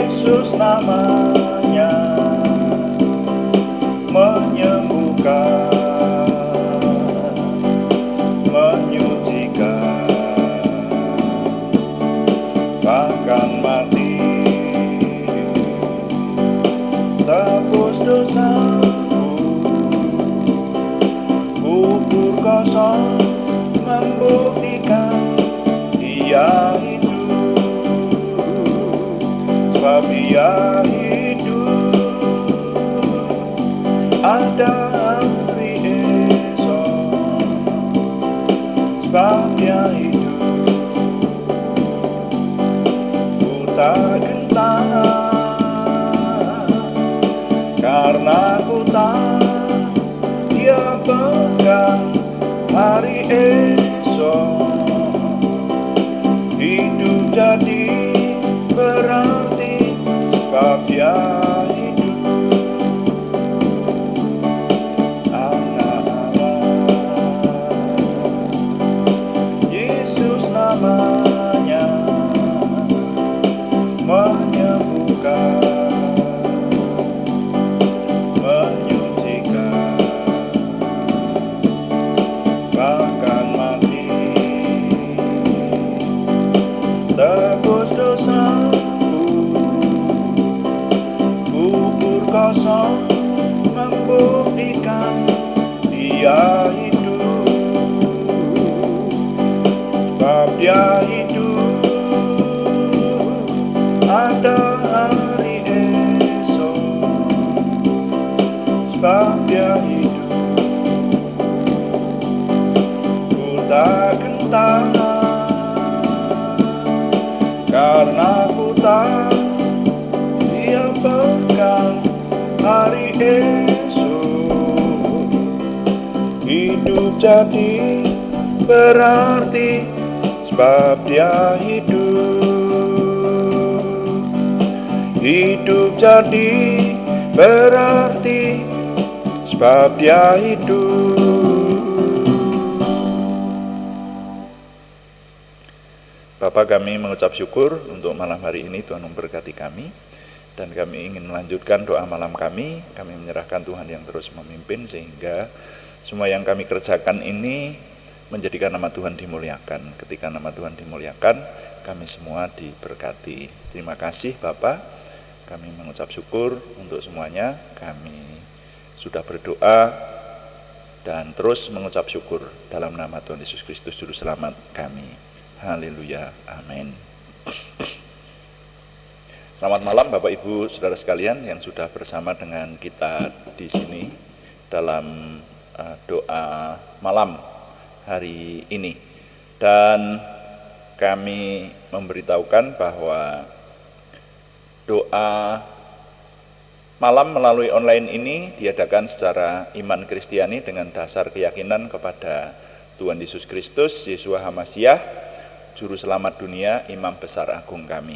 Yesus namanya menyembuhkan, menyucikan, bahkan mati tebus dosaku, kubur kosong membuktikan Dia hidup, sebab Dia hidup. Ada hari esok, sebab Dia hidup. Ku tak gentar, karena ku tahu Dia pegang hari esok. Hidup jadi berarti sebab Dia hidup. Anak Allah, Yesus namanya menyembuhkan, menyucikan, bahkan mati tebus dosaku, kubur kosong membuktikan Dia hidup, sebab Dia hidup. Ada hari esok, sebab Dia hidup. Ku tak gentar, karena ku tahu Dia pegang hari esok. Hidup jadi berarti sebab Dia hidup. Hidup jadi berarti sebab Dia hidup. Bapak, kami mengucap syukur untuk malam hari ini Tuhan memberkati kami, dan kami ingin melanjutkan doa malam kami. Kami menyerahkan Tuhan yang terus memimpin, sehingga semua yang kami kerjakan ini menjadikan nama Tuhan dimuliakan. Ketika nama Tuhan dimuliakan, kami semua diberkati. Terima kasih Bapak, kami mengucap syukur untuk semuanya. Kami sudah berdoa dan terus mengucap syukur dalam nama Tuhan Yesus Kristus Juru Selamat kami. Haleluya, amin. Selamat malam Bapak Ibu Saudara sekalian yang sudah bersama dengan kita di sini dalam doa malam hari ini. Dan kami memberitahukan bahwa doa malam melalui online ini diadakan secara iman Kristiani dengan dasar keyakinan kepada Tuhan Yesus Kristus, Yeshua HaMasyiah, Juru Selamat dunia, Imam Besar Agung kami.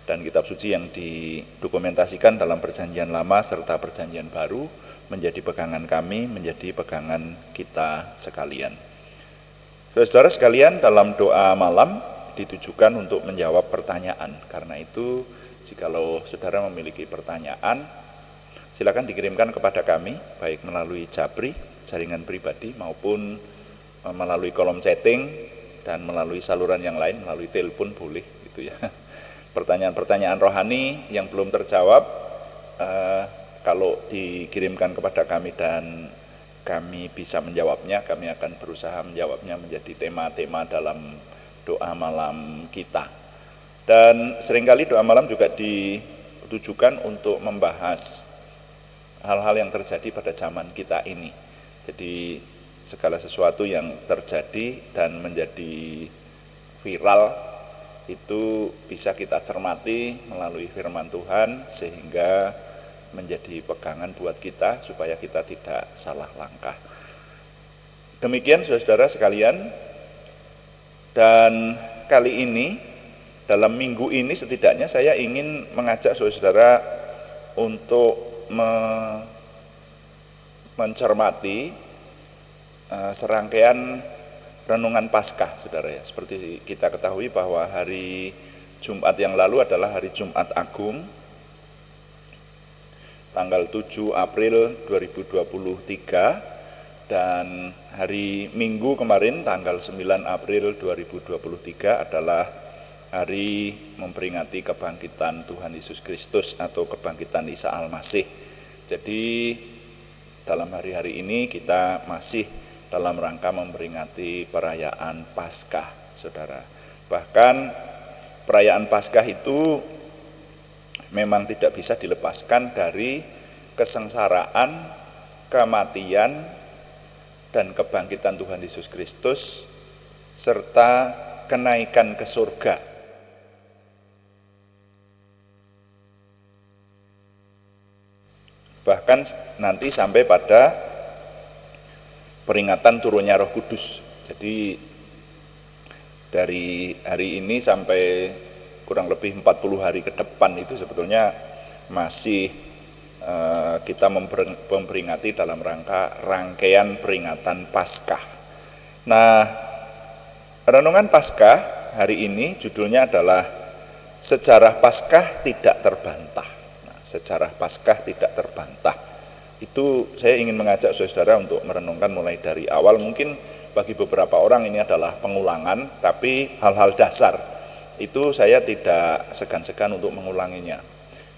Dan kitab suci yang didokumentasikan dalam Perjanjian Lama serta Perjanjian Baru menjadi pegangan kami, menjadi pegangan kita sekalian. Saudara sekalian, dalam doa malam ditujukan untuk menjawab pertanyaan. Karena itu, jikalau saudara memiliki pertanyaan, silakan dikirimkan kepada kami, baik melalui Jabri, jaringan pribadi, maupun melalui kolom chatting, dan melalui saluran yang lain, melalui telepon boleh gitu ya. Pertanyaan-pertanyaan rohani yang belum terjawab, kalau dikirimkan kepada kami dan kami bisa menjawabnya, kami akan berusaha menjawabnya menjadi tema-tema dalam doa malam kita. Dan seringkali doa malam juga ditujukan untuk membahas hal-hal yang terjadi pada zaman kita ini. Jadi segala sesuatu yang terjadi dan menjadi viral itu bisa kita cermati melalui firman Tuhan, sehingga menjadi pegangan buat kita supaya kita tidak salah langkah. Demikian saudara-saudara sekalian, dan kali ini dalam minggu ini setidaknya saya ingin mengajak saudara-saudara untuk mencermati serangkaian renungan Paskah, saudara ya. Seperti kita ketahui bahwa hari Jumat yang lalu adalah hari Jumat Agung, tanggal 7 April 2023, dan hari Minggu kemarin tanggal 9 April 2023 adalah hari memperingati kebangkitan Tuhan Yesus Kristus atau kebangkitan Isa Al-Masih. Jadi dalam hari-hari ini kita masih dalam rangka memperingati perayaan Paskah, saudara. Bahkan perayaan Paskah itu memang tidak bisa dilepaskan dari kesengsaraan, kematian, dan kebangkitan Tuhan Yesus Kristus, serta kenaikan ke surga. Bahkan nanti sampai pada peringatan turunnya Roh Kudus. Jadi dari hari ini sampai kurang lebih 40 hari ke depan itu sebetulnya masih kita memperingati dalam rangkaian peringatan Paskah. Nah, renungan Paskah hari ini judulnya adalah Sejarah Paskah Tidak Terbantah. Nah, sejarah Paskah tidak terbantah. Itu saya ingin mengajak saudara untuk merenungkan mulai dari awal. Mungkin bagi beberapa orang ini adalah pengulangan, tapi hal-hal dasar itu saya tidak segan-segan untuk mengulanginya.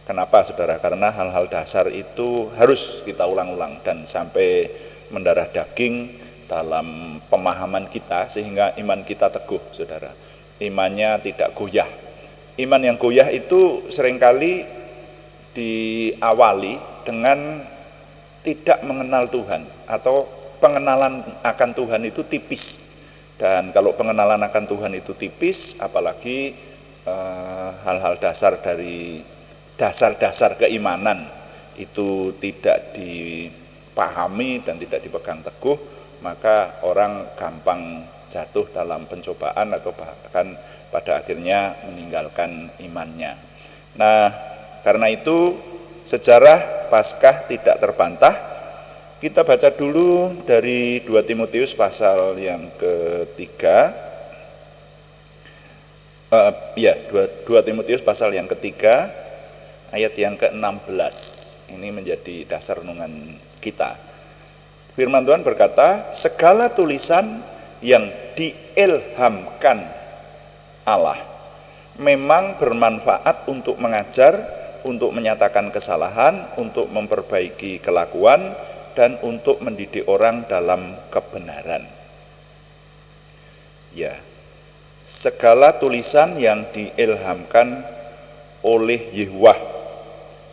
Kenapa, saudara? Karena hal-hal dasar itu harus kita ulang-ulang dan sampai mendarah daging dalam pemahaman kita, sehingga iman kita teguh, saudara. Imannya tidak goyah. Iman yang goyah itu seringkali diawali dengan tidak mengenal Tuhan, atau pengenalan akan Tuhan itu tipis. Dan kalau pengenalan akan Tuhan itu tipis, apalagi hal-hal dasar dari dasar-dasar keimanan itu tidak dipahami dan tidak dipegang teguh, maka orang gampang jatuh dalam pencobaan atau bahkan pada akhirnya meninggalkan imannya. Nah, karena itu sejarah Paskah tidak terbantah. Kita baca dulu dari 2 Timotius pasal yang ketiga. 2 Timotius pasal yang ketiga ayat yang ke-16. Ini menjadi dasar renungan kita. Firman Tuhan berkata, segala tulisan yang diilhamkan Allah memang bermanfaat untuk mengajar, untuk menyatakan kesalahan, untuk memperbaiki kelakuan, dan untuk mendidik orang dalam kebenaran. Ya, segala tulisan yang diilhamkan oleh Yehuwah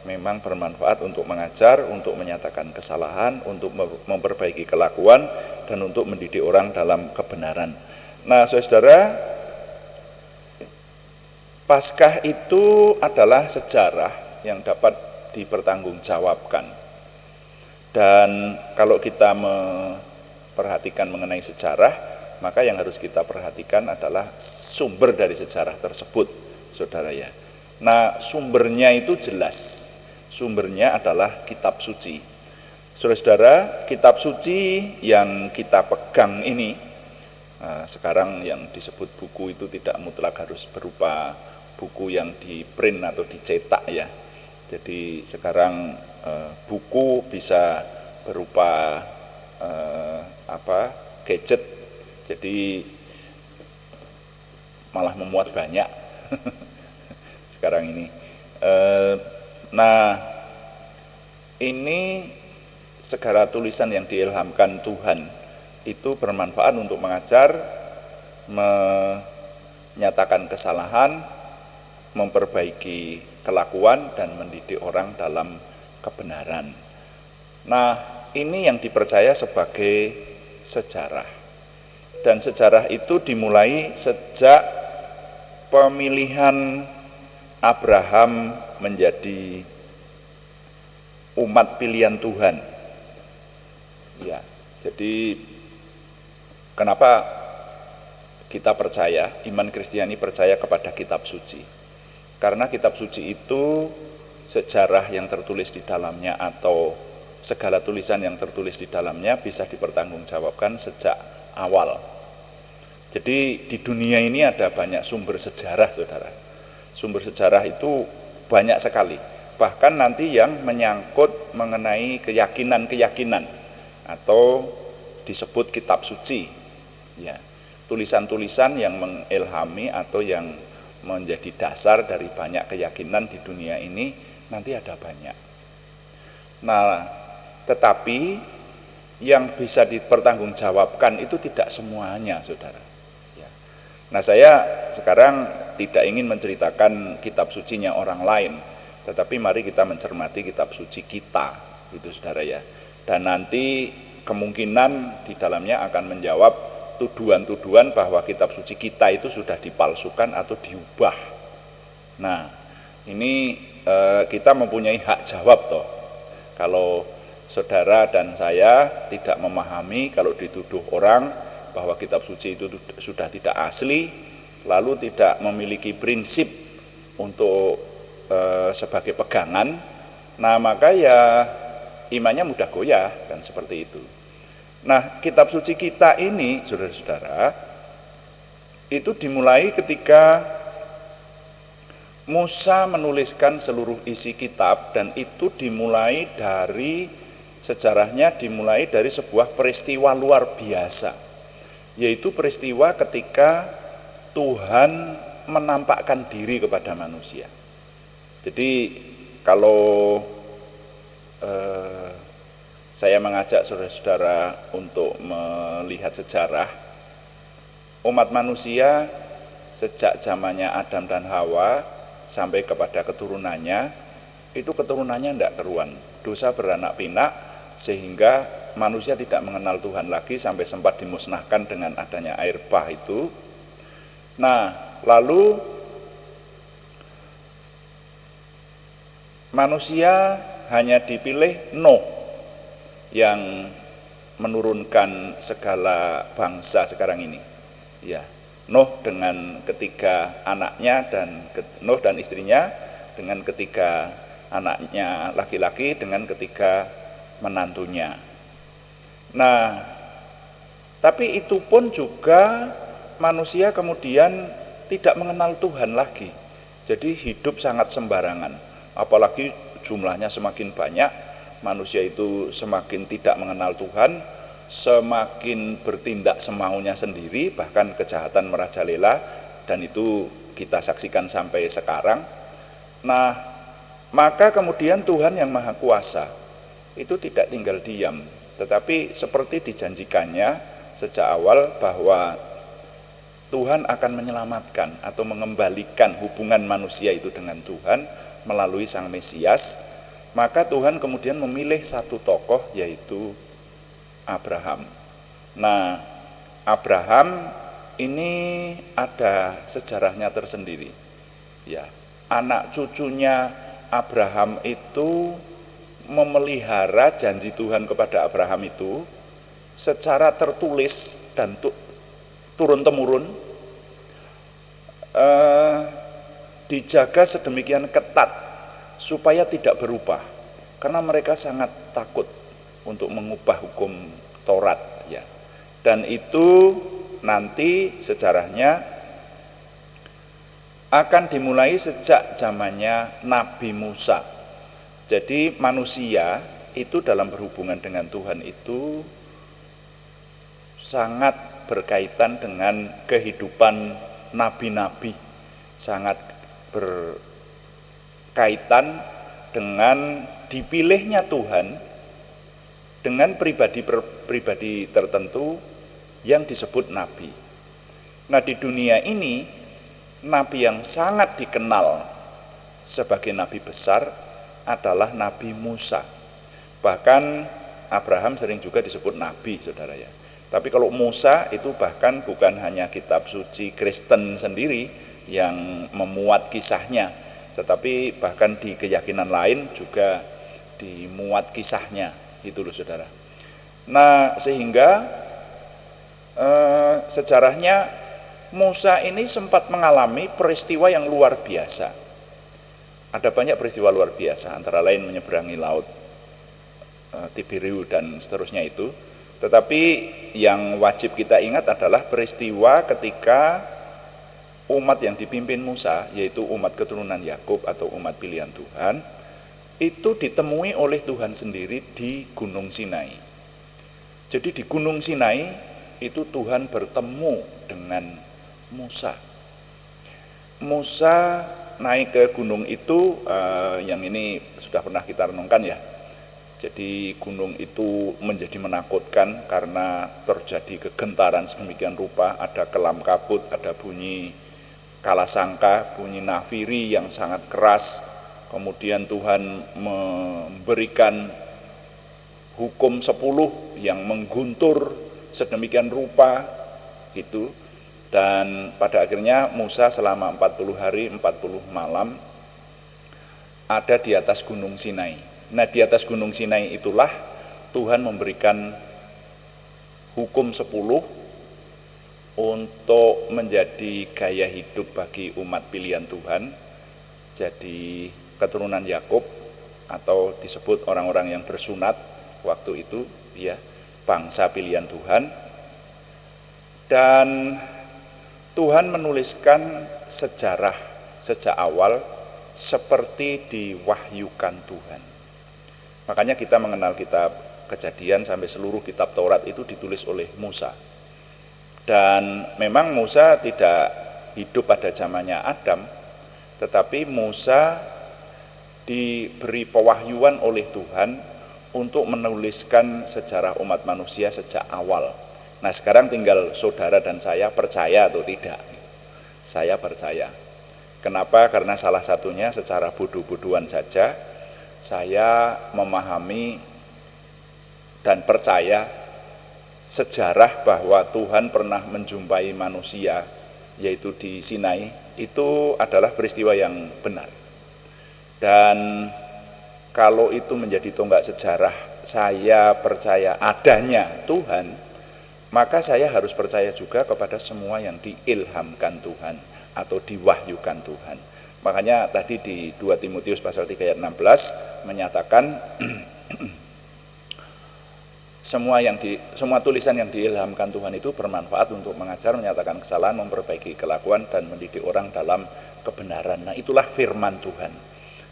memang bermanfaat untuk mengajar, untuk menyatakan kesalahan, untuk memperbaiki kelakuan, dan untuk mendidik orang dalam kebenaran. Nah, saudara, Paskah itu adalah sejarah yang dapat dipertanggungjawabkan. Dan kalau kita memperhatikan mengenai sejarah, maka yang harus kita perhatikan adalah sumber dari sejarah tersebut, saudara ya. Nah, sumbernya itu jelas. Sumbernya adalah kitab suci. Saudara-saudara, kitab suci yang kita pegang ini, sekarang yang disebut buku itu tidak mutlak harus berupa buku yang di print atau dicetak ya. Jadi sekarang buku bisa berupa gadget, jadi malah memuat banyak sekarang ini. Nah, ini segala tulisan yang diilhamkan Tuhan itu bermanfaat untuk mengajar, menyatakan kesalahan, memperbaiki kelakuan, dan mendidik orang dalam kebenaran. Nah, ini yang dipercaya sebagai sejarah. Dan sejarah itu dimulai sejak pemilihan Abraham menjadi umat pilihan Tuhan. Ya, jadi kenapa kita percaya, iman Kristiani percaya kepada kitab suci? Karena kitab suci itu sejarah yang tertulis di dalamnya atau segala tulisan yang tertulis di dalamnya bisa dipertanggungjawabkan sejak awal. Jadi di dunia ini ada banyak sumber sejarah, saudara. Sumber sejarah itu banyak sekali. bahkan nanti yang menyangkut mengenai keyakinan-keyakinan atau disebut kitab suci, ya, tulisan-tulisan yang mengilhami atau yang menjadi dasar dari banyak keyakinan di dunia ini nanti ada banyak. Nah, tetapi yang bisa dipertanggungjawabkan itu tidak semuanya, saudara. Ya. Nah, saya sekarang tidak ingin menceritakan kitab sucinya orang lain, tetapi mari kita mencermati kitab suci kita, itu saudara ya. Dan nanti kemungkinan di dalamnya akan menjawab tuduhan-tuduhan bahwa kitab suci kita itu sudah dipalsukan atau diubah. Nah, ini kita mempunyai hak jawab toh. Kalau saudara dan saya tidak memahami, kalau dituduh orang bahwa kitab suci itu sudah tidak asli, lalu tidak memiliki prinsip untuk sebagai pegangan, nah maka ya imannya mudah goyah, kan seperti itu. Nah, kitab suci kita ini, saudara-saudara, itu dimulai ketika Musa menuliskan seluruh isi kitab, dan itu dimulai dari sejarahnya dimulai dari sebuah peristiwa luar biasa, yaitu peristiwa ketika Tuhan menampakkan diri kepada manusia. Jadi kalau saya mengajak saudara-saudara untuk melihat sejarah umat manusia sejak zamannya Adam dan Hawa sampai kepada keturunannya, itu keturunannya tidak keruan, dosa beranak pinak, sehingga manusia tidak mengenal Tuhan lagi sampai sempat dimusnahkan dengan adanya air bah itu. Nah, lalu manusia hanya dipilih Nuh yang menurunkan segala bangsa sekarang ini. Ya, Nuh dengan ketiga anaknya dan Nuh dan istrinya dengan ketiga anaknya laki-laki dengan ketiga menantunya. Nah, tapi itu pun juga manusia kemudian tidak mengenal Tuhan lagi. Jadi hidup sangat sembarangan. Apalagi jumlahnya semakin banyak, manusia itu semakin tidak mengenal Tuhan, semakin bertindak semaunya sendiri, bahkan kejahatan merajalela, dan itu kita saksikan sampai sekarang. Nah, maka kemudian Tuhan yang Maha Kuasa itu tidak tinggal diam, tetapi seperti dijanjikannya sejak awal bahwa Tuhan akan menyelamatkan atau mengembalikan hubungan manusia itu dengan Tuhan melalui Sang Mesias. Maka Tuhan kemudian memilih satu tokoh, yaitu Abraham. Nah, Abraham ini ada sejarahnya tersendiri. Ya, anak cucunya Abraham itu memelihara janji Tuhan kepada Abraham itu secara tertulis dan turun-temurun, dijaga sedemikian ketat supaya tidak berubah, karena mereka sangat takut untuk mengubah hukum Taurat, ya. Dan itu nanti sejarahnya akan dimulai sejak zamannya Nabi Musa. Jadi manusia itu dalam berhubungan dengan Tuhan itu sangat berkaitan dengan kehidupan nabi-nabi, sangat berkaitan dengan dipilihnya Tuhan dengan pribadi-pribadi tertentu yang disebut nabi. Nah, di dunia ini nabi yang sangat dikenal sebagai nabi besar adalah Nabi Musa. Bahkan Abraham sering juga disebut nabi, saudara ya. Tapi kalau Musa itu bahkan bukan hanya kitab suci Kristen sendiri yang memuat kisahnya, tetapi bahkan di keyakinan lain juga dimuat kisahnya, itu loh saudara. Nah, sehingga sejarahnya Musa ini sempat mengalami peristiwa yang luar biasa. Ada banyak peristiwa luar biasa, antara lain menyeberangi laut Tiberiu dan seterusnya itu. Tetapi yang wajib kita ingat adalah peristiwa ketika umat yang dipimpin Musa, yaitu umat keturunan Yakub atau umat pilihan Tuhan, itu ditemui oleh Tuhan sendiri di Gunung Sinai. Jadi di Gunung Sinai itu Tuhan bertemu dengan Musa. Musa naik ke gunung itu, yang ini sudah pernah kita renungkan ya. Jadi gunung itu menjadi menakutkan karena terjadi kegentaran sedemikian rupa, ada kelam kabut, ada bunyi kalasangka, bunyi nafiri yang sangat keras. Kemudian Tuhan memberikan hukum 10 yang mengguntur sedemikian rupa itu. Dan pada akhirnya Musa selama 40 hari 40 malam ada di atas Gunung Sinai. Nah, di atas Gunung Sinai itulah Tuhan memberikan hukum 10 untuk menjadi gaya hidup bagi umat pilihan Tuhan. Jadi keturunan Yakub, atau disebut orang-orang yang bersunat waktu itu ya, bangsa pilihan Tuhan. Dan Tuhan menuliskan sejarah sejak awal seperti diwahyukan Tuhan. Makanya kita mengenal kitab Kejadian sampai seluruh kitab Taurat itu ditulis oleh Musa. Dan memang Musa tidak hidup pada zamannya Adam, tetapi Musa diberi pewahyuan oleh Tuhan untuk menuliskan sejarah umat manusia sejak awal. Nah, sekarang tinggal saudara dan saya percaya atau tidak. Saya percaya. Kenapa? Karena salah satunya secara bodoh-bodohan saja saya memahami dan percaya sejarah bahwa Tuhan pernah menjumpai manusia, yaitu di Sinai, itu adalah peristiwa yang benar. Dan kalau itu menjadi tonggak sejarah, saya percaya adanya Tuhan, maka saya harus percaya juga kepada semua yang diilhamkan Tuhan atau diwahyukan Tuhan. Makanya tadi di 2 Timotius pasal 3 ayat 16 menyatakan semua tulisan yang diilhamkan Tuhan itu bermanfaat untuk mengajar, menyatakan kesalahan, memperbaiki kelakuan, dan mendidik orang dalam kebenaran. Nah, itulah firman Tuhan.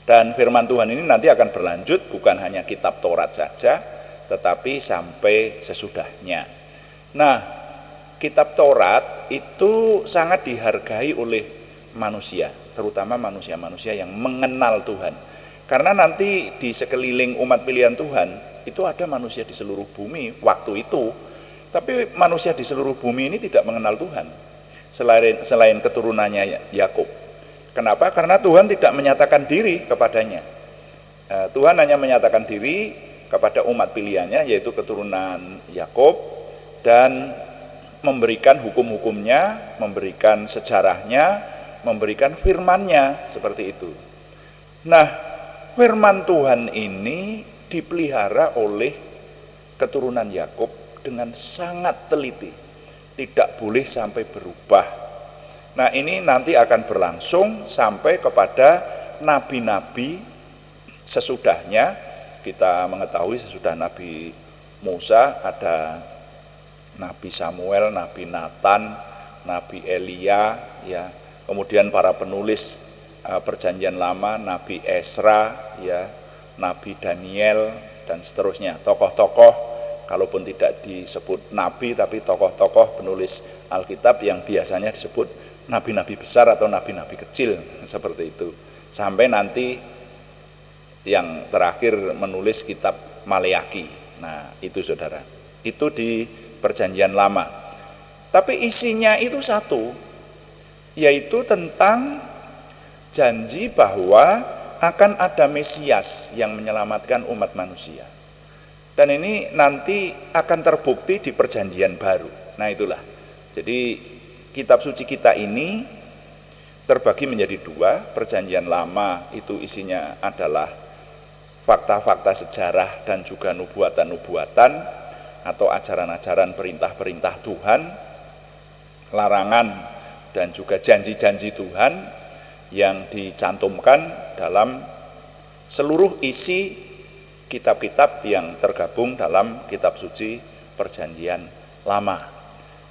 Dan firman Tuhan ini nanti akan berlanjut bukan hanya kitab Taurat saja, tetapi sampai sesudahnya. Nah, kitab Taurat itu sangat dihargai oleh manusia, terutama manusia-manusia yang mengenal Tuhan. Karena nanti di sekeliling umat pilihan Tuhan itu ada manusia di seluruh bumi waktu itu, tapi manusia di seluruh bumi ini tidak mengenal Tuhan selain keturunannya Yakub. Kenapa? Karena Tuhan tidak menyatakan diri kepadanya. Tuhan hanya menyatakan diri kepada umat pilihannya, yaitu keturunan Yakub, dan memberikan hukum-hukumnya, memberikan sejarahnya, memberikan firman-Nya, seperti itu. Nah, firman Tuhan ini dipelihara oleh keturunan Yakub dengan sangat teliti, tidak boleh sampai berubah. Nah, ini nanti akan berlangsung sampai kepada nabi-nabi sesudahnya. Kita mengetahui sesudah Nabi Musa ada Nabi Samuel, Nabi Nathan, Nabi Elia, ya. Kemudian para penulis Perjanjian Lama, Nabi Esra, ya, Nabi Daniel, dan seterusnya. Tokoh-tokoh, kalaupun tidak disebut nabi, tapi tokoh-tokoh penulis Alkitab yang biasanya disebut nabi-nabi besar atau nabi-nabi kecil, seperti itu. Sampai nanti yang terakhir menulis kitab Maleaki. Nah, itu saudara. Itu di Perjanjian Lama. Tapi isinya itu satu, yaitu tentang janji bahwa akan ada Mesias yang menyelamatkan umat manusia. Dan ini nanti akan terbukti di Perjanjian Baru. Nah, itulah. Jadi kitab suci kita ini terbagi menjadi dua. Perjanjian Lama itu isinya adalah fakta-fakta sejarah dan juga nubuatan-nubuatan atau ajaran-ajaran perintah-perintah Tuhan, larangan dan juga janji-janji Tuhan yang dicantumkan dalam seluruh isi kitab-kitab yang tergabung dalam kitab suci Perjanjian Lama.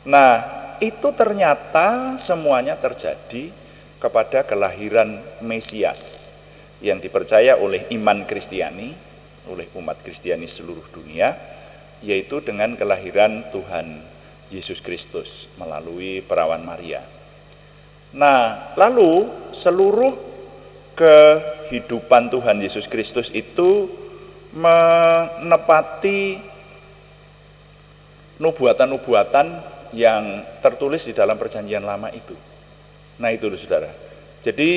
Nah, itu ternyata semuanya terjadi kepada kelahiran Mesias. yang dipercaya oleh iman Kristiani, oleh umat Kristiani seluruh dunia, yaitu dengan kelahiran Tuhan Yesus Kristus melalui perawan Maria. Nah, lalu seluruh kehidupan Tuhan Yesus Kristus itu menepati nubuatan-nubuatan yang tertulis di dalam Perjanjian Lama itu. Nah itu loh saudara. Jadi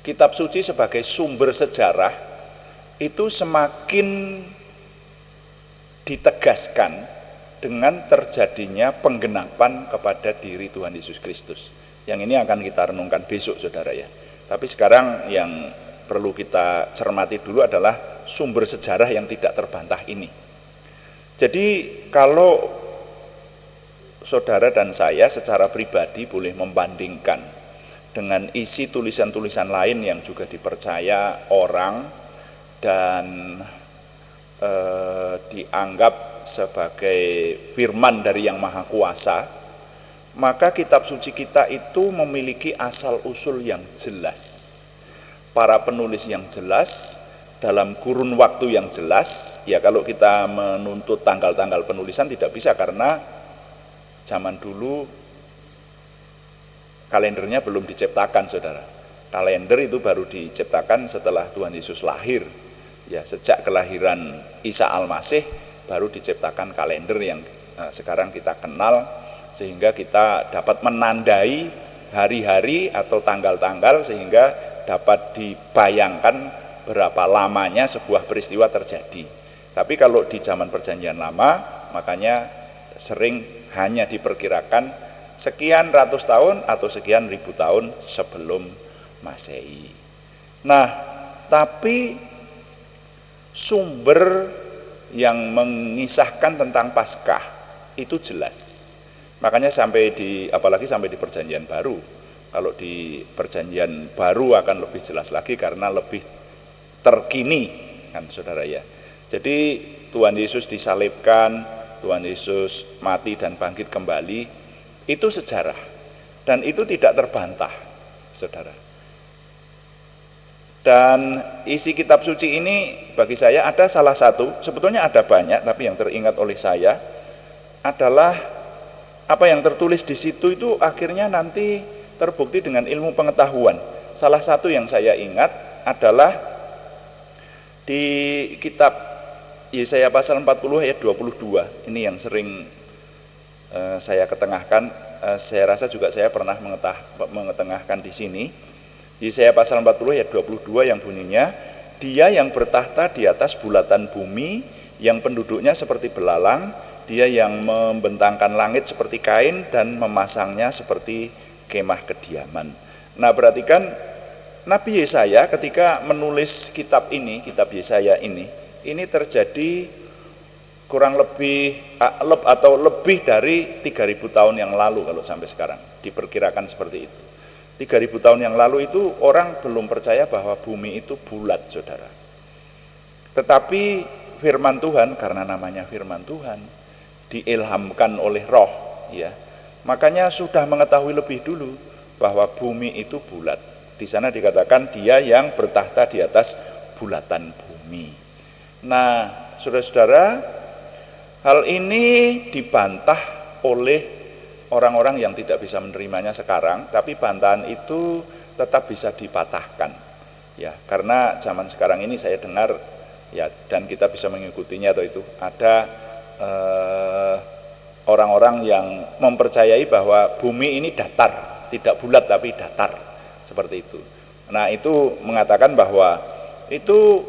kitab suci sebagai sumber sejarah itu semakin ditegaskan dengan terjadinya penggenapan kepada diri Tuhan Yesus Kristus. Yang ini akan kita renungkan besok saudara ya. Tapi sekarang yang perlu kita cermati dulu adalah sumber sejarah yang tidak terbantah ini. Jadi kalau saudara dan saya secara pribadi boleh membandingkan dengan isi tulisan-tulisan lain yang juga dipercaya orang dan dianggap sebagai firman dari Yang Maha Kuasa, maka kitab suci kita itu memiliki asal-usul yang jelas. Para penulis yang jelas, dalam kurun waktu yang jelas. Ya kalau kita menuntut tanggal-tanggal penulisan tidak bisa, karena zaman dulu kalendernya belum diciptakan saudara. Kalender itu baru diciptakan setelah Tuhan Yesus lahir. Ya, sejak kelahiran Isa Al-Masih baru diciptakan kalender yang sekarang kita kenal, sehingga kita dapat menandai hari-hari atau tanggal-tanggal sehingga dapat dibayangkan berapa lamanya sebuah peristiwa terjadi. Tapi kalau di zaman Perjanjian Lama, makanya sering hanya diperkirakan sekian ratus tahun atau sekian ribu tahun sebelum Masehi. Nah, tapi sumber yang mengisahkan tentang Paskah itu jelas. Makanya apalagi sampai di Perjanjian Baru. Kalau di Perjanjian Baru akan lebih jelas lagi karena lebih terkini kan saudara ya. Jadi Tuhan Yesus disalibkan, Tuhan Yesus mati dan bangkit kembali, itu sejarah dan itu tidak terbantah saudara. Dan isi kitab suci ini bagi saya ada salah satu, sebetulnya ada banyak, tapi yang teringat oleh saya adalah apa yang tertulis di situ itu akhirnya nanti terbukti dengan ilmu pengetahuan. Salah satu yang saya ingat adalah di kitab Yesaya pasal 40 ayat 22. Ini yang sering saya ketengahkan, saya rasa juga saya pernah mengetengahkan di sini. Yesaya pasal 40 ayat 22 yang bunyinya, Dia yang bertahta di atas bulatan bumi, yang penduduknya seperti belalang, Dia yang membentangkan langit seperti kain dan memasangnya seperti kemah kediaman. Nah, perhatikan Nabi Yesaya ketika menulis kitab ini, kitab Yesaya ini terjadi kurang lebih atau lebih dari 3.000 tahun yang lalu kalau sampai sekarang, diperkirakan seperti itu. 3.000 tahun yang lalu itu orang belum percaya bahwa bumi itu bulat saudara. Tetapi firman Tuhan, karena namanya firman Tuhan, diilhamkan oleh roh ya, makanya sudah mengetahui lebih dulu bahwa bumi itu bulat. Di sana dikatakan Dia yang bertahta di atas bulatan bumi. Nah saudara-saudara, hal ini dibantah oleh orang-orang yang tidak bisa menerimanya sekarang, tapi bantahan itu tetap bisa dipatahkan ya, karena zaman sekarang ini saya dengar ya, dan kita bisa mengikutinya, atau itu ada orang-orang yang mempercayai bahwa bumi ini datar, tidak bulat tapi datar, seperti itu. Nah itu mengatakan bahwa itu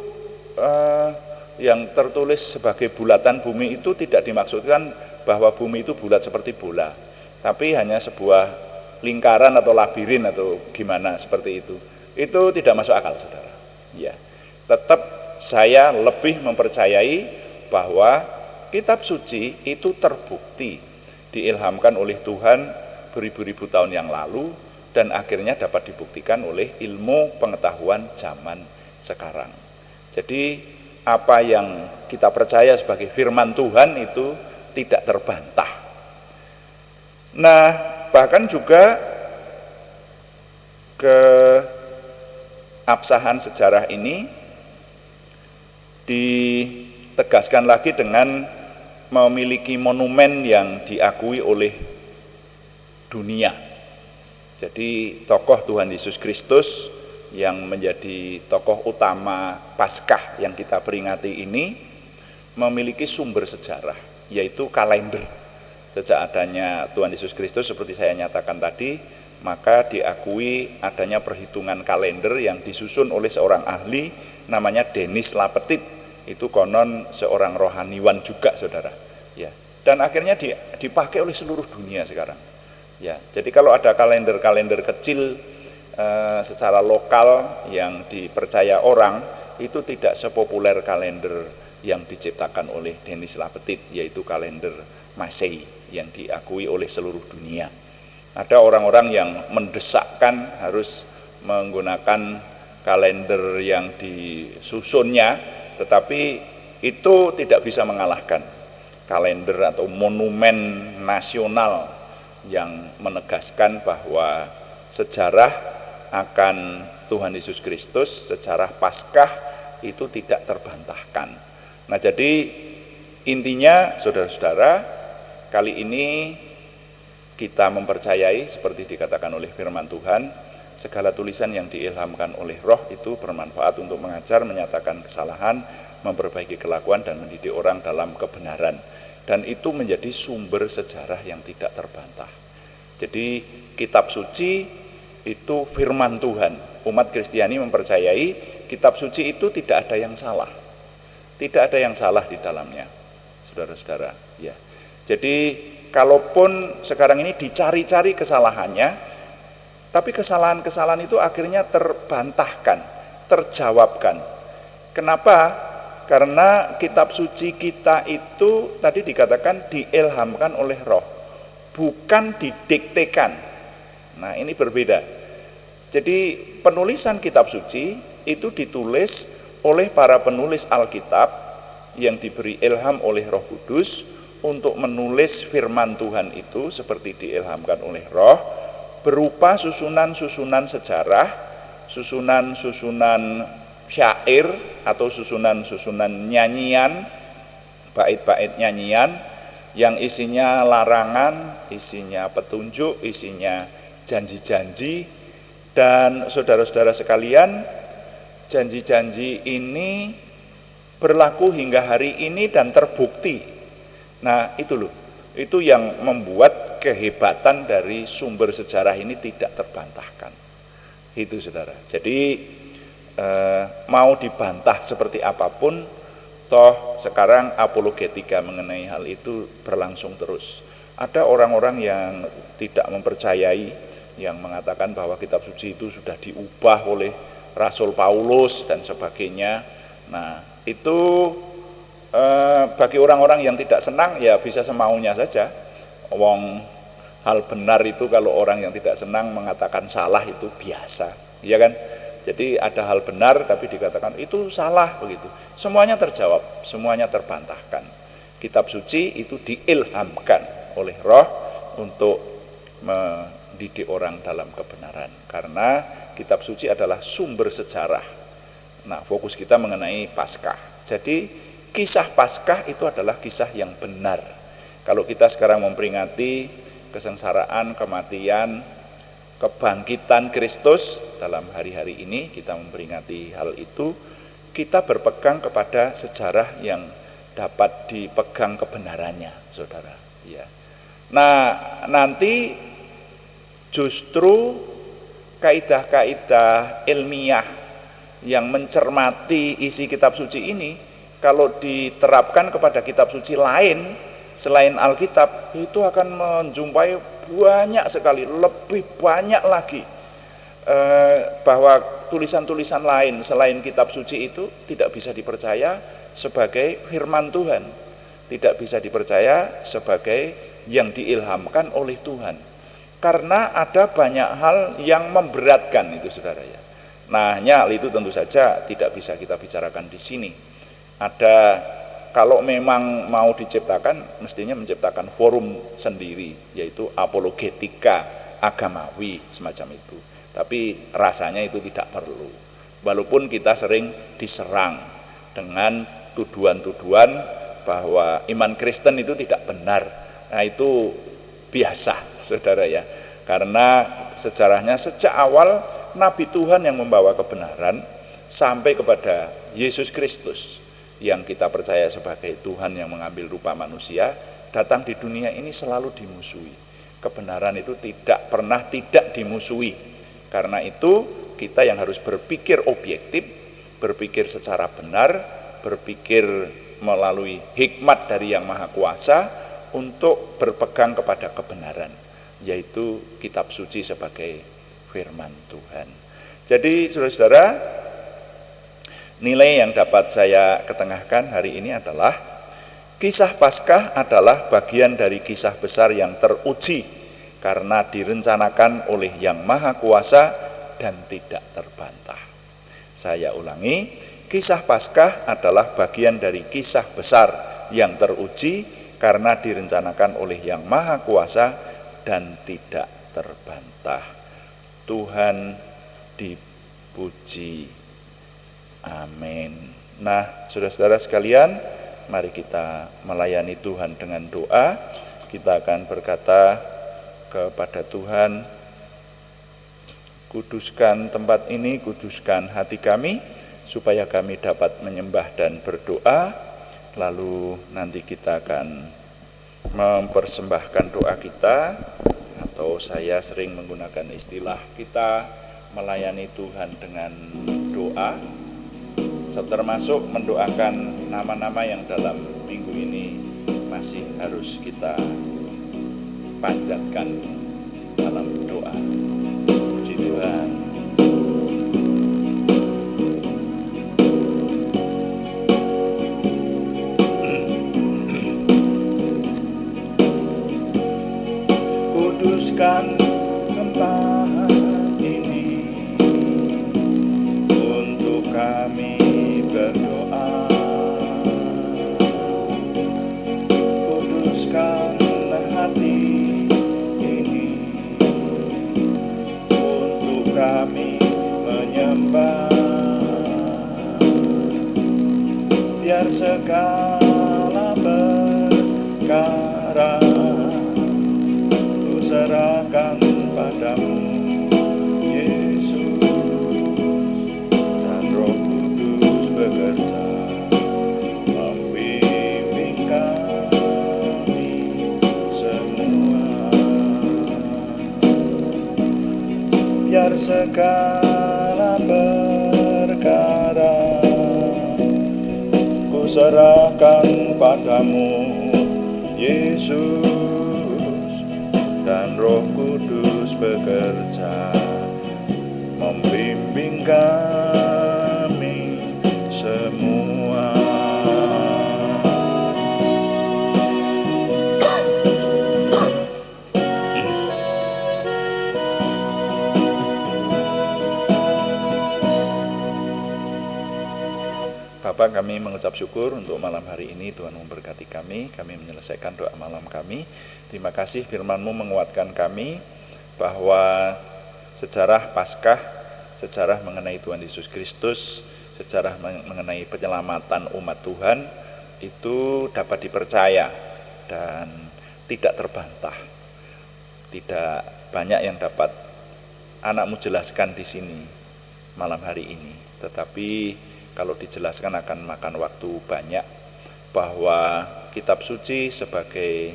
yang tertulis sebagai bulatan bumi itu tidak dimaksudkan bahwa bumi itu bulat seperti bola, tapi hanya sebuah lingkaran atau labirin atau gimana seperti itu. Itu tidak masuk akal saudara ya. Tetap saya lebih mempercayai bahwa kitab suci itu terbukti diilhamkan oleh Tuhan beribu-ribu tahun yang lalu, dan akhirnya dapat dibuktikan oleh ilmu pengetahuan zaman sekarang. Jadi apa yang kita percaya sebagai firman Tuhan itu tidak terbantah. Nah, bahkan juga keabsahan sejarah ini ditegaskan lagi dengan memiliki monumen yang diakui oleh dunia. Jadi tokoh Tuhan Yesus Kristus yang menjadi tokoh utama Paskah yang kita peringati ini memiliki sumber sejarah, yaitu kalender. Sejak adanya Tuhan Yesus Kristus seperti saya nyatakan tadi, maka diakui adanya perhitungan kalender yang disusun oleh seorang ahli namanya Denis Lapetit. Itu konon seorang rohaniwan juga, saudara. Ya. Dan akhirnya dipakai oleh seluruh dunia sekarang. Ya. Jadi kalau ada kalender-kalender kecil secara lokal yang dipercaya orang, itu tidak sepopuler kalender yang diciptakan oleh Denis Lapetit, yaitu kalender Masehi yang diakui oleh seluruh dunia. Ada orang-orang yang mendesakkan harus menggunakan kalender yang disusunnya, tetapi itu tidak bisa mengalahkan kalender atau monumen nasional yang menegaskan bahwa sejarah akan Tuhan Yesus Kristus, sejarah Paskah itu tidak terbantahkan. Nah, jadi intinya saudara-saudara, kali ini kita mempercayai seperti dikatakan oleh firman Tuhan, segala tulisan yang diilhamkan oleh Roh itu bermanfaat untuk mengajar, menyatakan kesalahan, memperbaiki kelakuan dan mendidik orang dalam kebenaran. Dan itu menjadi sumber sejarah yang tidak terbantah. Jadi kitab suci itu firman Tuhan. Umat Kristiani mempercayai kitab suci itu tidak ada yang salah. Tidak ada yang salah di dalamnya, saudara-saudara. Ya. Jadi kalaupun sekarang ini dicari-cari kesalahannya, tapi kesalahan-kesalahan itu akhirnya terbantahkan, terjawabkan. Kenapa? Karena kitab suci kita itu tadi dikatakan diilhamkan oleh Roh, bukan didiktekan. Nah, ini berbeda. Jadi penulisan kitab suci itu ditulis oleh para penulis Alkitab yang diberi ilham oleh Roh Kudus untuk menulis firman Tuhan itu seperti diilhamkan oleh Roh, berupa susunan-susunan sejarah, susunan-susunan syair atau susunan-susunan nyanyian, bait-bait nyanyian yang isinya larangan, isinya petunjuk, isinya janji-janji. Dan saudara-saudara sekalian, janji-janji ini berlaku hingga hari ini dan terbukti. Nah, itu loh, itu yang membuat kehebatan dari sumber sejarah ini tidak terbantahkan. Itu, saudara. Jadi mau dibantah seperti apapun, toh sekarang apologetika mengenai hal itu berlangsung terus. Ada orang-orang yang tidak mempercayai, yang mengatakan bahwa kitab suci itu sudah diubah oleh Rasul Paulus dan sebagainya. Nah, itu bagi orang-orang yang tidak senang ya bisa semaunya saja. Hal benar itu kalau orang yang tidak senang mengatakan salah itu biasa, ya kan? Jadi ada hal benar tapi dikatakan itu salah begitu. Semuanya terjawab, semuanya terbantahkan. Kitab suci itu diilhamkan oleh Roh untuk mendidik orang dalam kebenaran, karena kitab suci adalah sumber sejarah. Nah, fokus kita mengenai Paskah. Jadi kisah Paskah itu adalah kisah yang benar. Kalau kita sekarang memperingati kesengsaraan, kematian, kebangkitan Kristus dalam hari-hari ini, kita memperingati hal itu, kita berpegang kepada sejarah yang dapat dipegang kebenarannya, saudara. Ya. Nah, nanti justru kaidah-kaidah ilmiah yang mencermati isi kitab suci ini, kalau diterapkan kepada kitab suci lain selain Alkitab, itu akan menjumpai banyak sekali, lebih banyak lagi bahwa tulisan-tulisan lain selain kitab suci itu tidak bisa dipercaya sebagai firman Tuhan, tidak bisa dipercaya sebagai yang diilhamkan oleh Tuhan, karena ada banyak hal yang memberatkan itu, saudara ya. Nah, hal itu tentu saja tidak bisa kita bicarakan di sini. Ada kalau memang mau diciptakan, mestinya menciptakan forum sendiri, yaitu apologetika agamawi semacam itu. Tapi rasanya itu tidak perlu. Walaupun kita sering diserang dengan tuduhan-tuduhan bahwa iman Kristen itu tidak benar. Nah itu biasa, saudara ya. Karena sejarahnya sejak awal Nabi Tuhan yang membawa kebenaran sampai kepada Yesus Kristus yang kita percaya sebagai Tuhan yang mengambil rupa manusia, datang di dunia ini selalu dimusuhi. Kebenaran itu tidak pernah tidak dimusuhi. Karena itu kita yang harus berpikir objektif, berpikir secara benar, berpikir melalui hikmat dari Yang Maha Kuasa untuk berpegang kepada kebenaran, yaitu kitab suci sebagai firman Tuhan. Jadi saudara-saudara, nilai yang dapat saya ketengahkan hari ini adalah kisah Paskah adalah bagian dari kisah besar yang teruji karena direncanakan oleh Yang Maha Kuasa dan tidak terbantah. Saya ulangi, kisah Paskah adalah bagian dari kisah besar yang teruji karena direncanakan oleh Yang Maha Kuasa dan tidak terbantah. Tuhan dipuji. Amin. Nah, saudara-saudara sekalian, mari kita melayani Tuhan dengan doa. Kita akan berkata kepada Tuhan, kuduskan tempat ini, kuduskan hati kami, supaya kami dapat menyembah dan berdoa. Lalu nanti kita akan mempersembahkan doa kita, atau saya sering menggunakan istilah kita melayani Tuhan dengan doa, termasuk mendoakan nama-nama yang dalam minggu ini masih harus kita panjatkan dalam doa. Puji Tuhan. Kuduskan tempat ini untuk kami berdoa. Kuduskan hati ini untuk kami menyembah. Biar segala perkara ku serahkan padamu, Yesus, dan Roh Kudus bekerja membimbing kami semua. Biar segala perkara ku serahkan padamu, Yesus, dan Roh Kudus bekerja membimbing kami semua. Bapak, kami mengucap syukur untuk malam hari ini. Tuhan memberkati kami menyelesaikan doa malam kami. Terima kasih firman-Mu menguatkan kami bahwa sejarah Paskah, sejarah mengenai Tuhan Yesus Kristus, sejarah mengenai penyelamatan umat Tuhan itu dapat dipercaya dan tidak terbantah. Tidak banyak yang dapat anakmu jelaskan di sini malam hari ini, tetapi kalau dijelaskan akan makan waktu banyak, bahwa kitab suci sebagai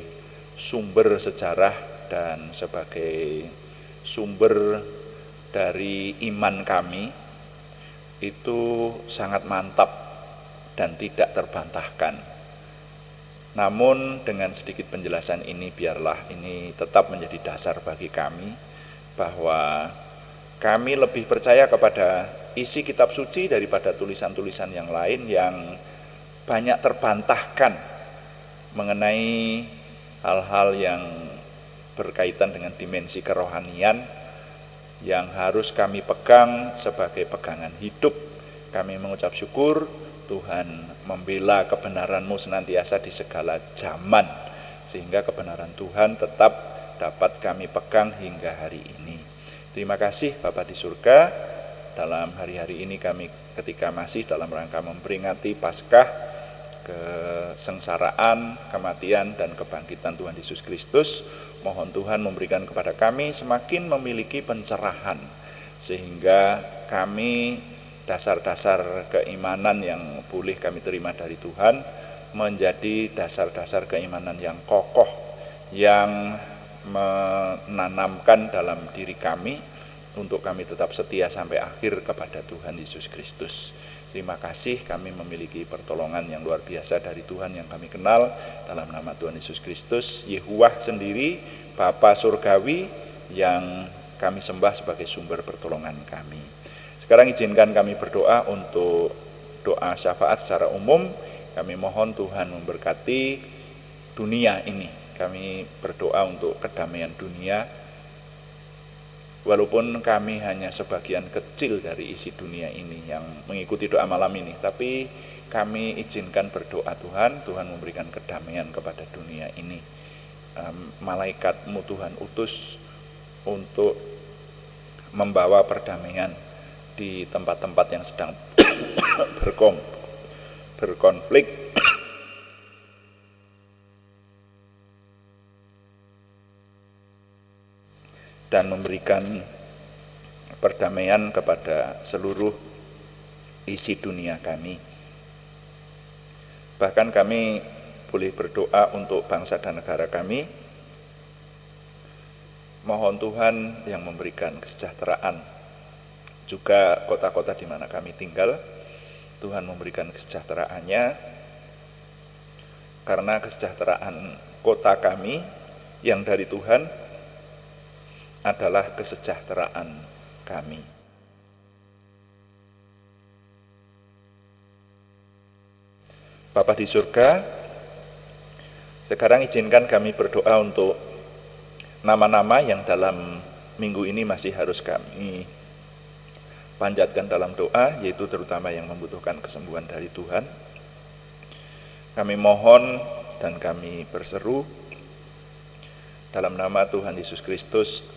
sumber sejarah dan sebagai sumber dari iman kami itu sangat mantap dan tidak terbantahkan. Namun dengan sedikit penjelasan ini, biarlah ini tetap menjadi dasar bagi kami bahwa kami lebih percaya kepada isi kitab suci daripada tulisan-tulisan yang lain yang banyak terbantahkan mengenai hal-hal yang berkaitan dengan dimensi kerohanian yang harus kami pegang sebagai pegangan hidup. Kami mengucap syukur Tuhan membela kebenaran-Mu senantiasa di segala zaman, sehingga kebenaran Tuhan tetap dapat kami pegang hingga hari ini. Terima kasih Bapa di surga, dalam hari-hari ini kami ketika masih dalam rangka memperingati Paskah, kesengsaraan, kematian, dan kebangkitan Tuhan Yesus Kristus, mohon Tuhan memberikan kepada kami semakin memiliki pencerahan, sehingga kami dasar-dasar keimanan yang boleh kami terima dari Tuhan menjadi dasar-dasar keimanan yang kokoh, yang menanamkan dalam diri kami untuk kami tetap setia sampai akhir kepada Tuhan Yesus Kristus. Terima kasih, kami memiliki pertolongan yang luar biasa dari Tuhan yang kami kenal dalam nama Tuhan Yesus Kristus, Yehuwah sendiri, Bapa Surgawi yang kami sembah sebagai sumber pertolongan kami. Sekarang izinkan kami berdoa untuk doa syafaat secara umum. Kami mohon Tuhan memberkati dunia ini. Kami berdoa untuk kedamaian dunia. Walaupun kami hanya sebagian kecil dari isi dunia ini yang mengikuti doa malam ini, tapi kami izinkan berdoa Tuhan memberikan kedamaian kepada dunia ini. Malaikat-Mu Tuhan utus untuk membawa perdamaian di tempat-tempat yang sedang berkonflik, dan memberikan perdamaian kepada seluruh isi dunia kami. Bahkan kami boleh berdoa untuk bangsa dan negara kami. Mohon Tuhan yang memberikan kesejahteraan, juga kota-kota di mana kami tinggal, Tuhan memberikan kesejahteraannya, karena kesejahteraan kota kami yang dari Tuhan adalah kesejahteraan kami. Bapa di surga, sekarang izinkan kami berdoa untuk nama-nama yang dalam minggu ini masih harus kami panjatkan dalam doa, yaitu terutama yang membutuhkan kesembuhan dari Tuhan. Kami mohon dan kami berseru dalam nama Tuhan Yesus Kristus,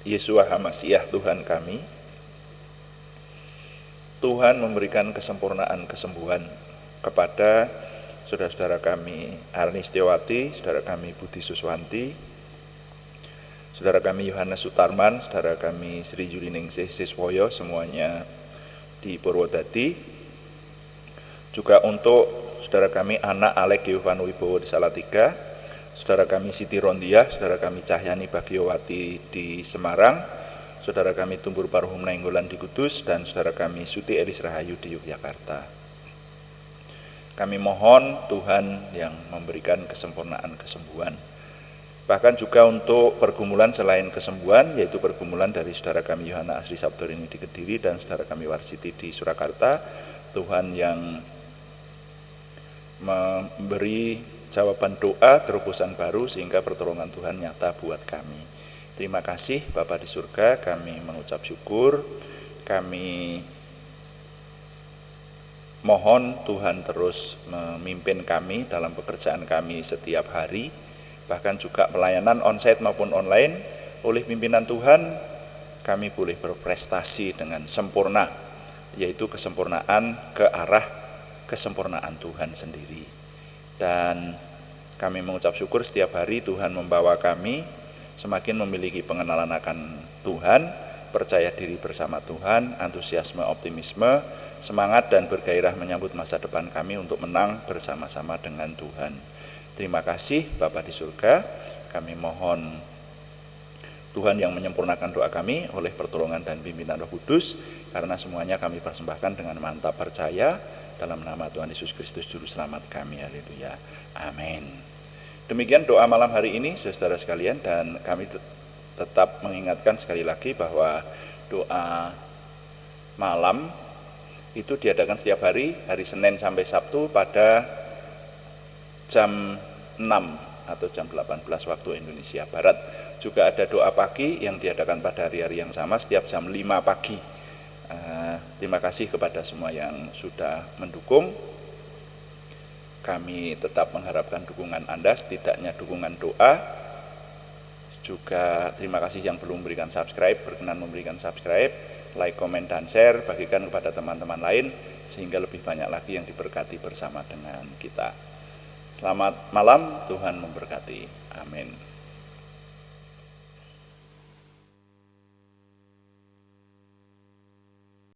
Yeshua HaMasyiah Tuhan kami. Tuhan memberikan kesempurnaan kesembuhan kepada saudara-saudara kami Arni Setiawati, saudara kami Budi Suswanti, saudara kami Yohanes Sutarman, saudara kami Sri Yuliningsih Siswoyo, semuanya di Purwodadi. Juga untuk saudara kami anak Alek Giovanni Wibowo di Salatiga, saudara kami Siti Rondia, saudara kami Cahyani Bagiowati di Semarang, saudara kami Tumbur Paruhum Nainggolan di Kudus, dan saudara kami Suti Elis Rahayu di Yogyakarta. Kami mohon Tuhan yang memberikan kesempurnaan kesembuhan. Bahkan juga untuk pergumulan selain kesembuhan, yaitu pergumulan dari saudara kami Yohana Asri Sabtorini di Kediri dan saudara kami Warsiti di Surakarta. Tuhan yang memberi jawaban doa, terobosan baru, sehingga pertolongan Tuhan nyata buat kami. Terima kasih Bapa di surga, kami mengucap syukur. Kami mohon Tuhan terus memimpin kami dalam pekerjaan kami setiap hari, bahkan juga pelayanan onsite maupun online. Oleh pimpinan Tuhan, kami boleh berprestasi dengan sempurna, yaitu kesempurnaan ke arah kesempurnaan Tuhan sendiri. Dan kami mengucap syukur setiap hari Tuhan membawa kami semakin memiliki pengenalan akan Tuhan, percaya diri bersama Tuhan, antusiasme, optimisme, semangat dan bergairah menyambut masa depan kami untuk menang bersama-sama dengan Tuhan. Terima kasih Bapa di surga, kami mohon Tuhan yang menyempurnakan doa kami oleh pertolongan dan pimpinan Roh Kudus, karena semuanya kami persembahkan dengan mantap percaya dalam nama Tuhan Yesus Kristus Juru Selamat kami. Haleluya. Amin. Demikian doa malam hari ini saudara sekalian, dan kami tetap mengingatkan sekali lagi bahwa doa malam itu diadakan setiap hari Senin sampai Sabtu pada jam 6 atau jam 18 waktu Indonesia Barat. Juga ada doa pagi yang diadakan pada hari-hari yang sama setiap jam 5 pagi. Terima kasih kepada semua yang sudah mendukung. Kami tetap mengharapkan dukungan Anda, setidaknya dukungan doa. Juga terima kasih yang belum memberikan subscribe, berkenan memberikan subscribe, like, komen, dan share, bagikan kepada teman-teman lain, sehingga lebih banyak lagi yang diberkati bersama dengan kita. Selamat malam, Tuhan memberkati. Amin.